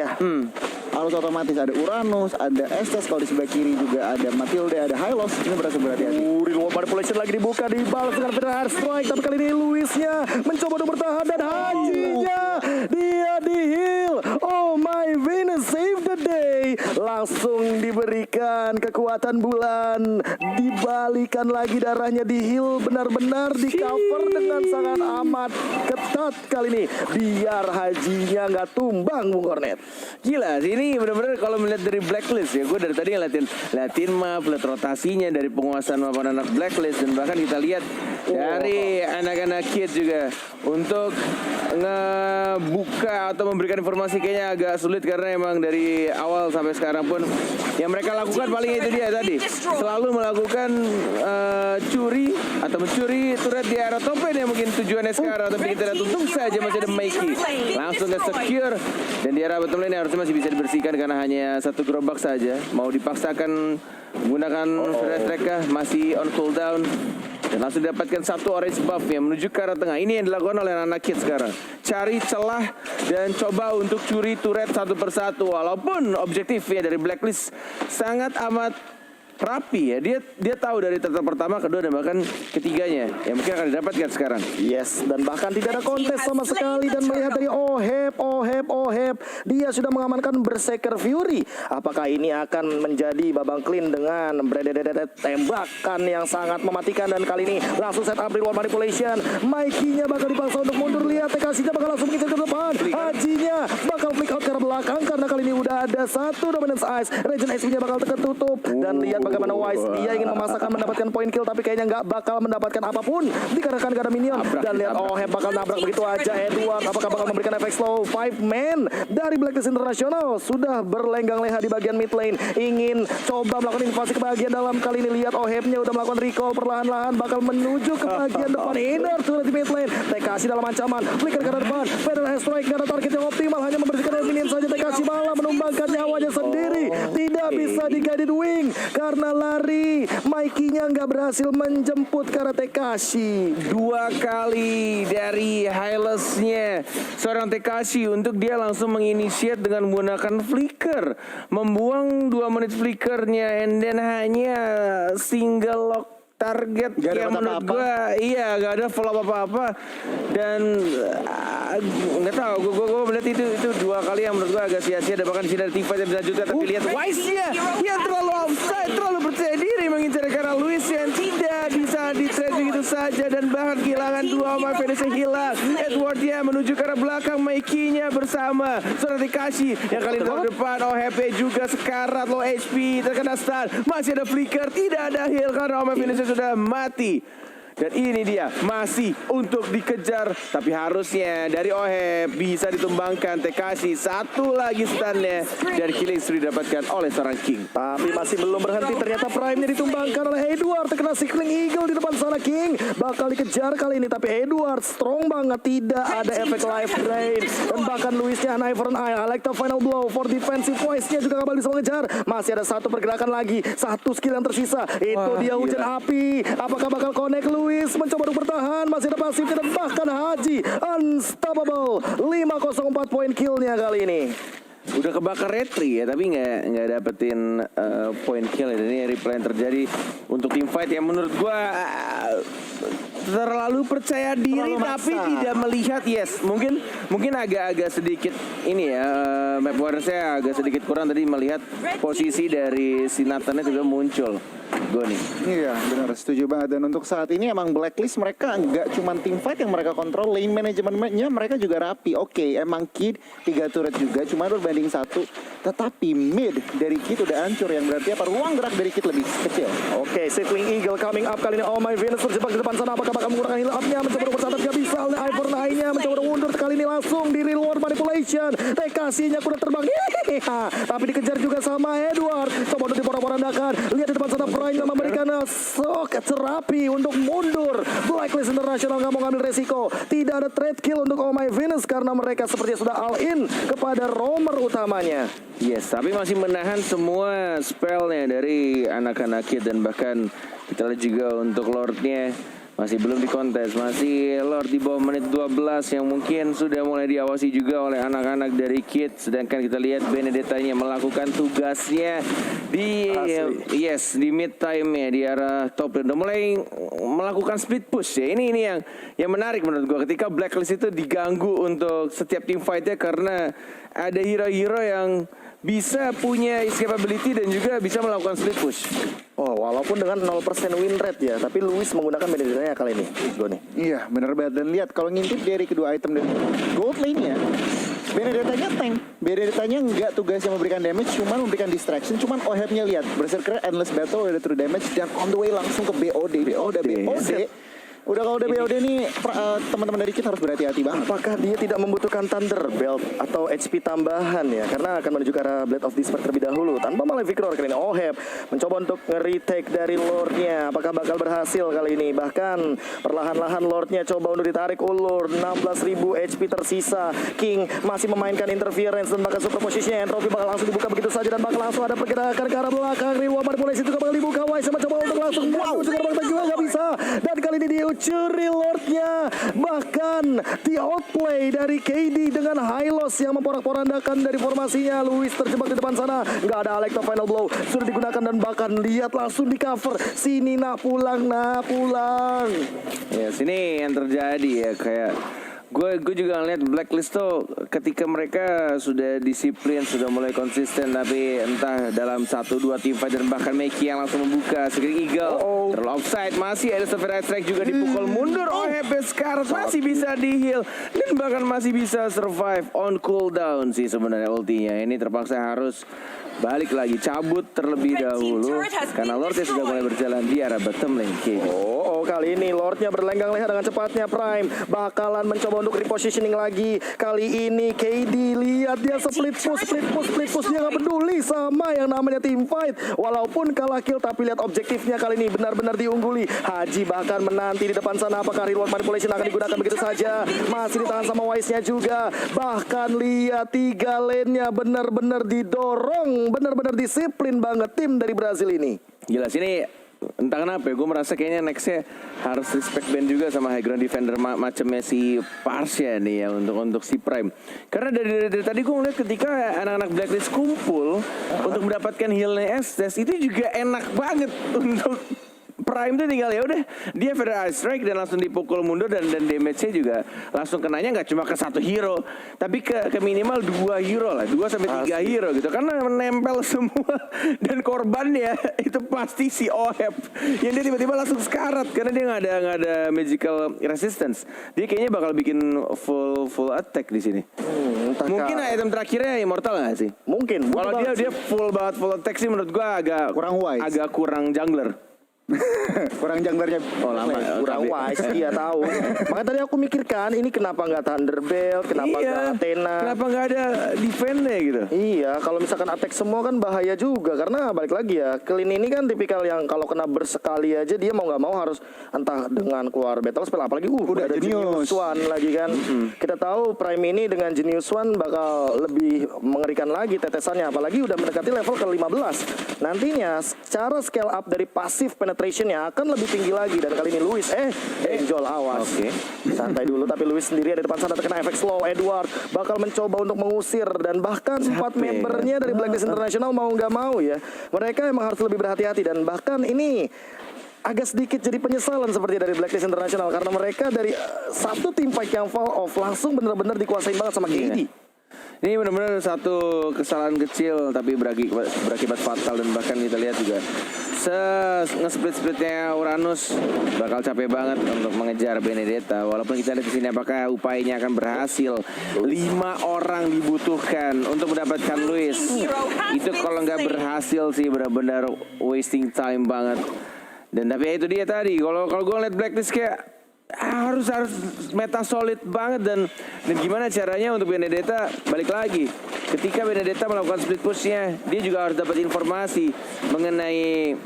ya. Harus otomatis ada Uranus, ada Estes, kalau di sebelah kiri juga ada Matilde, ada Hylos. Ini berasa berhati-hati. Real manipulation lagi dibuka, dibalas dengan Federal Air Strike, tapi kali ini Luisnya mencoba untuk bertahan dan Hajinya dia di heal. Oh my Venus save the day. Langsung diberikan kekuatan bulan, dibalikan lagi darahnya, di heal benar-benar di cover dengan sangat amat ketat kali ini, biar Hajinya nggak tumbang, Bung Kornet. Gila, ini benar-benar kalau melihat dari Blacklist ya, gue dari tadi ngeliatin map, lihat rotasinya dari penguasaan map anak Blacklist, dan bahkan kita lihat dari anak-anak Kid juga untuk ngebuka atau memberikan informasi kayaknya agak sulit, karena emang dari awal sampai sekarang pun yang mereka lakukan paling itu dia tadi, selalu melakukan curi atau mencuri turret di area top lane yang mungkin tujuannya sekarang, tapi kita lihat untung saja masih ada Mikey langsung ke secure, dan di area bottom lane harusnya masih bisa dibersihkan karena hanya satu gerobak saja. Mau dipaksakan menggunakan Federal Strike masih on cooldown, dan langsung didapatkan satu orange buff yang menuju ke arah tengah. Ini yang dilakukan oleh anak Kid sekarang, cari celah dan coba untuk curi turret satu persatu, walaupun objektifnya dari Blacklist sangat amat rapi ya. Dia tahu dari turret pertama, kedua, dan bahkan ketiganya yang mungkin akan didapatkan sekarang. Yes, dan bahkan tidak ada kontes sama sekali, dan melihat dari Oheb, dia sudah mengamankan Berserker Fury. Apakah ini akan menjadi babang clean dengan tembakan yang sangat mematikan, dan kali ini langsung set up Real Manipulation. Mikey-nya bakal dipaksa untuk mundur, lihat TKC-nya bakal langsung mengincar ke depan. Hajinya bakal flick out ke belakang karena kali ini udah ada satu Dominance Ice. Regen HP-nya bakal tertutup, dan lihat bagaimana Wise, dia ingin memasakkan mendapatkan point kill, tapi kayaknya nggak bakal mendapatkan apapun dikarenakan gak ada minion. Dan lihat Oheb bakal nabrak begitu aja Edward. Apakah bakal memberikan efek slow? 5 man dari Blacklist International sudah berlenggang leha di bagian mid lane, ingin coba melakukan invasi ke bagian dalam. Kali ini lihat Ohebnya udah melakukan recall perlahan-lahan, bakal menuju ke bagian depan. Inner turret di mid lane, TKC dalam ancaman, flicker ke depan. Federal Air Strike gak ada target yang optimal, hanya membersihkan minion saja. TKC malah menumbangkan nyawanya sendiri, tidak bisa di guided wing karena lari. Mikey-nya nggak berhasil menjemput karena Tekashi. Dua kali dari Hylos-nya seorang Tekashi untuk dia langsung menginisiat dengan menggunakan flicker, membuang 2 menit flickernya, and then hanya single lock target yang menurut gue gak ada follow apa-apa, dan nggak tahu, gue melihat itu 2 kali yang menurut gue agak sia-sia, dan bahkan di sini ada Tifa yang dilanjutkan, tapi lihat Wise-nya yang terlalu offside, terlalu percaya diri mengincar karena Luis yang tidak bisa di-trade begitu saja, dan bahkan kehilangan 2 oma finishnya hilang. Edward-nya menuju ke arah belakang, Mikey-nya bersama seorang Tekashi yang kali ini tahun depan. HP juga sekarat, low HP, terkena stun, masih ada flicker, tidak ada heal karena oma finishnya sudah mati. Dan ini dia masih untuk dikejar, tapi harusnya dari Oheb bisa ditumbangkan. Tekashi satu lagi stunnya dari killing spree didapatkan oleh seorang King. Tapi masih belum berhenti, ternyata Prime-nya ditumbangkan oleh Edward, terkena Sickling Eagle di depan sana. King bakal dikejar kali ini, tapi Edward strong banget, tidak ada efek life drain, dan bahkan Luisnya Iron Eye, Electro Final Blow for defensive voice-nya juga gak bisa mengejar. Masih ada satu pergerakan lagi, satu skill yang tersisa, itu dia hujan api. Apakah bakal connect? Luis mencoba untuk bertahan, masih ada pasif, dan bahkan Haji unstoppable. 504 poin killnya kali ini. Udah kebakar retri ya, tapi nggak dapetin point kill ya. Dan ini replay yang terjadi untuk team fight yang menurut gua terlalu percaya diri, tapi tidak melihat. Yes, mungkin agak sedikit ini ya, map warriors-nya agak sedikit kurang tadi melihat posisi dari si Nathan-nya juga muncul. Gue nih. Iya, benar, setuju banget. Dan untuk saat ini emang Blacklist mereka nggak cuma team fight yang mereka kontrol, lane manajemennya mereka juga rapi. Oke, emang Kid 3 turret juga, cuma berbanding 1. Tetapi mid dari Kid udah hancur, yang berarti apa, ruang gerak dari Kid lebih kecil. Oke, Sickling Eagle coming up kali ini. Oh my Venus terjebak di depan sana. Apakah bakal menggunakan heal up-nya? Mencoba untuk bersahabat, gak bisa. Oleh Iron Eye-nya mencoba untuk mundur. Kali ini langsung di reward manipulation. TKC-nya kuda terbang. Tapi dikejar juga sama Edward. Coba untuk diporak-porandakan. Lihat di depan sana, Prime memberikan shock terapi untuk mundur. Blacklist International nggak mau ngambil resiko. Tidak ada trade kill untuk Oh My Venus karena mereka sepertinya sudah all in kepada roamer utamanya. Yes, tapi masih menahan semua spellnya dari anak-anak Kid, dan bahkan kita lihat juga untuk Lordnya Masih belum dikontes, masih Lord di bawah menit 12 yang mungkin sudah mulai diawasi juga oleh anak-anak dari Kid. Sedangkan kita lihat Benedetta-nya melakukan tugasnya di di mid time ya, di arah top lane. Udah mulai melakukan split push ya. Ini yang menarik menurut gua ketika Blacklist itu diganggu untuk setiap team fight-nya karena ada hero-hero yang bisa punya escapability dan juga bisa melakukan split push. Oh, walaupun dengan 0% win rate ya, tapi Luis menggunakan Benedetta kali ini. Gue nih. Iya, bener banget. Dan lihat kalau ngintip dari kedua item dari gold lane-nya, Benedettanya tank. Benedettanya nggak tugasnya memberikan damage, cuman memberikan distraction. Cuman Oheb-nya lihat, Berserker Endless Battle udah true damage dan on the way langsung ke BOD. Udah kalau udah BOD nih teman-teman dari kita harus berhati-hati banget. Apakah dia tidak membutuhkan Thunder Belt atau HP tambahan ya? Karena akan menuju ke arah Blade of Despair terlebih dahulu. Tanpa Maleficor kali ini Oheb mencoba untuk nge-retake dari Lordnya. Apakah bakal berhasil kali ini? Bahkan perlahan-lahan Lordnya coba untuk ditarik ulur. 16.000 HP tersisa. King masih memainkan interference dan bahkan super positionnya. Entropy bakal langsung dibuka begitu saja dan bakal langsung ada pergerakan ke arah belakang. Reward manipulasi juga bakal dibuka. Wise mencoba untuk langsung juga nggak bisa. Dan kali ini dia curi Lordnya, bahkan di outplay dari KD dengan Hylos yang memporak-porandakan dari formasinya. Luis terjebak di depan sana, nggak ada Alecto final blow sudah digunakan dan bahkan lihat langsung di cover. Sini nak pulang. Ya sini yang terjadi ya kayak gue juga ngeliat Blacklist tuh ketika mereka sudah disiplin, sudah mulai konsisten, tapi entah dalam 1-2 team fight dan bahkan Meki yang langsung membuka Screaming Eagle terlalu offside, masih ada Severe Strike juga dipukul mundur. OHP sekarang masih bisa di heal dan bahkan masih bisa survive on cooldown sih sebenarnya ultinya. Ini terpaksa harus balik lagi, cabut terlebih dahulu karena Lordnya sudah mulai berjalan di arah bottom lane. Kali ini Lordnya berlenggang leher dengan cepatnya. Prime bakalan mencoba untuk repositioning lagi. Kali ini KD lihat dia split push dia nggak peduli sama yang namanya team fight. Walaupun kalah kill tapi lihat objektifnya kali ini benar-benar diungguli. Haji bahkan menanti di depan sana apakah reward manipulation akan digunakan begitu saja. Masih ditahan sama Wise-nya juga. Bahkan lihat 3 lane-nya benar-benar didorong, benar-benar disiplin banget tim dari Brazil ini. Jelas ini entah kenapa ya, gue merasa kayaknya nextnya harus respect band juga sama high ground defender macamnya si Parsha nih ya untuk si Prime. Karena dari tadi gue ngeliat ketika anak-anak Blacklist kumpul untuk mendapatkan healnya Estes itu juga enak banget untuk Prime tuh tinggal ya udah dia Federal Strike dan langsung dipukul mundur dan damage-nya juga langsung kenanya nggak cuma ke satu hero tapi ke minimal 2 hero lah, 2-3 hero gitu karena menempel semua dan korbannya itu pasti si Oheb yang dia tiba-tiba langsung sekarat karena dia nggak ada magical resistance. Dia kayaknya bakal bikin full attack di sini. Mungkin item terakhirnya Immortal nggak sih? Mungkin. Kalau dia full attack sih menurut gua agak kurang jungler. Kurang junglernya lama kurang wise dia tahu. Makanya tadi aku mikirkan ini kenapa nggak Thunderbelt, kenapa nggak Athena, kenapa nggak ada defense-nya gitu. Iya, kalau misalkan attack semua kan bahaya juga karena balik lagi ya, Clean ini kan tipikal yang kalau kena bersekali aja dia mau nggak mau harus entah dengan keluar battle spell apalagi udah ada Genius One lagi kan. Kita tahu Prime ini dengan Genius One bakal lebih mengerikan lagi tetesannya apalagi udah mendekati level ke-15. Nantinya cara scale up dari pasif penetrationnya akan lebih tinggi lagi dan kali ini Luis Angel awas. Santai dulu tapi Luis sendiri ada depan sana terkena efek slow. Edward bakal mencoba untuk mengusir dan bahkan 4 membernya dari Blacklist International mau nggak mau ya mereka emang harus lebih berhati-hati dan bahkan ini agak sedikit jadi penyesalan seperti dari Blacklist International karena mereka dari satu tim fight yang fall off langsung benar-benar dikuasain banget sama KD. Ini benar-benar satu kesalahan kecil tapi berakibat fatal dan bahkan kita lihat juga nge-split-splitnya Uranus bakal capek banget untuk mengejar Benedetta. Walaupun kita lihat di sini apakah upayanya akan berhasil. 5 orang dibutuhkan untuk mendapatkan Luis. Itu kalau nggak berhasil sih benar-benar wasting time banget. Dan tapi ya itu dia tadi. Kalau gue ngeliat Blacklist kayak harus meta solid banget dan gimana caranya untuk Benedetta balik lagi ketika Benedetta melakukan split pushnya, dia juga harus dapat informasi mengenai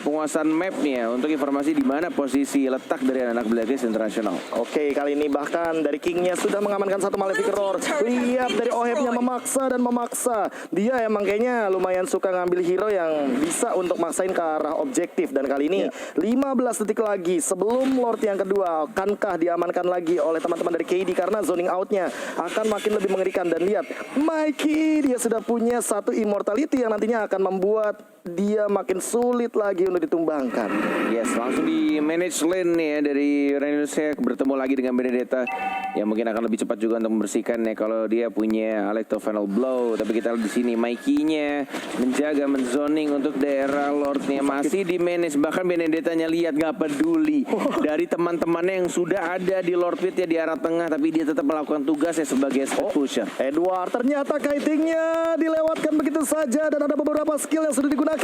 penguasaan mapnya untuk informasi di mana posisi letak dari anak Blacklist International. Oke, kali ini bahkan dari King-nya sudah mengamankan satu Malefic Roar. Lihat dari Oheb-nya memaksa dan memaksa. Dia emang kayaknya lumayan suka ngambil hero yang bisa untuk maksain ke arah objektif. Dan kali ini 15 detik lagi sebelum Lord yang kedua, akankah diamankan lagi oleh teman-teman dari KD karena zoning out-nya akan makin lebih mengerikan. Dan lihat, Mikey dia sudah punya satu immortality yang nantinya akan membuat dia makin sulit lagi untuk ditumbangkan. Yes, langsung di manage lane nih ya dari Renusnya bertemu lagi dengan Benedetta yang mungkin akan lebih cepat juga untuk membersihkannya kalau dia punya Alecto Final Blow. Tapi kita lihat di sini Mikey-nya menjaga menzoning untuk daerah Lord-nya masih di manage, bahkan Benedetta-nya lihat gak peduli dari teman-temannya yang sudah ada di Lord Pit ya di arah tengah, tapi dia tetap melakukan tugasnya sebagai split pusher. Edward ternyata kiting-nya dilewatkan begitu saja dan ada beberapa skill yang sudah digunakan.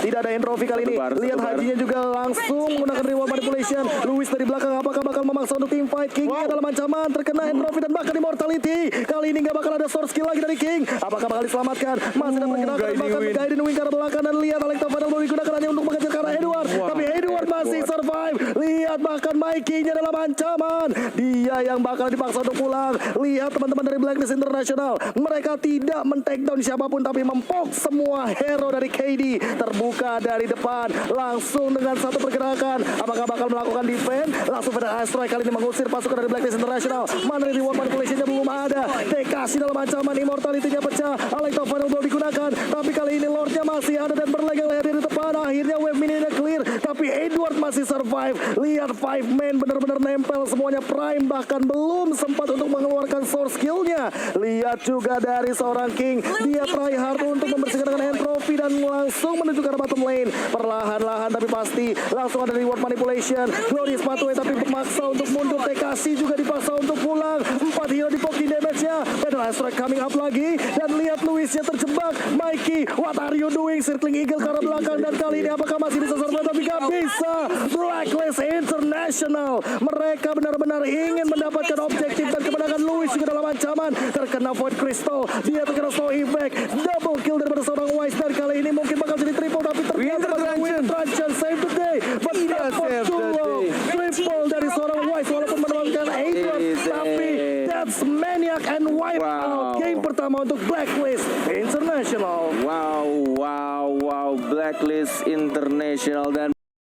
Tidak ada entropy kali ini. Lihat hajinya juga langsung menggunakan reward manipulation. Louis dari belakang apakah bakal memaksa untuk team fight? King-nya dalam ancaman, terkena entropy dan bahkan immortality. Kali ini nggak bakal ada source skill lagi dari King. Apakah bakal diselamatkan? Masih dapat pergerakan bahkan Guiding Wing ke arah belakang dan lihat Alecto Final Blow digunakan hanya untuk mengejar ke arah Edward. Tapi Edward masih survive. Lihat bahkan Mikey-nya dalam ancaman. Dia yang bakal dipaksa untuk pulang. Lihat teman-teman dari Blacklist International. Mereka tidak men-takedown siapapun tapi mempok semua hero dari KD. Terbuka dari depan langsung dengan satu pergerakan. Apakah bakal melakukan defense? Langsung pada Asteroid kali ini mengusir pasukan dari Blacklist International. Mana reward manipulation-nya belum ada. Dekasi dalam ancaman, immortality-nya pecah. Alecto Final Blow digunakan. Tapi kali ini Lord-nya masih ada dan berlegang-legang di depan. Akhirnya wave mini-nya clear. Tapi Edward masih survive. Lihat 5 man benar-benar nempel semuanya prime. Bahkan belum sempat untuk mengeluarkan source skill-nya. Lihat juga dari seorang King. Dia try hard untuk membersihkan dengan entropy dan langsung menuju ke arah bottom lane. Perlahan-lahan tapi pasti langsung ada reward manipulation. Glorious pathway tapi memaksa untuk mundur. Tekasi juga dipaksa untuk pulang. 4 hero di poking damage-nya. Battle Asteroid coming up lagi. Dan lihat Louis-nya terjebak. Mikey, what are you doing? Circling Eagle ke arah belakang. Dan kali ini apakah masih bisa survive? Tapi gak bisa. Blacklist International. Mereka benar-benar ingin mendapatkan objektif dan kemenangan. Louis juga dalam ancaman. Terkena Void Crystal. Dia terkena slow effect. Double kill daripada seorang Wise. Dan kali ini mungkin bakal jadi triple. Tapi ternyata Winter Truncheon save the day. But not for too long. Triple dari seorang Wise. Walaupun mendapatkan Edward. Tapi that's maniac and wipe out. Game pertama untuk Blacklist International. Wow, Blacklist International dan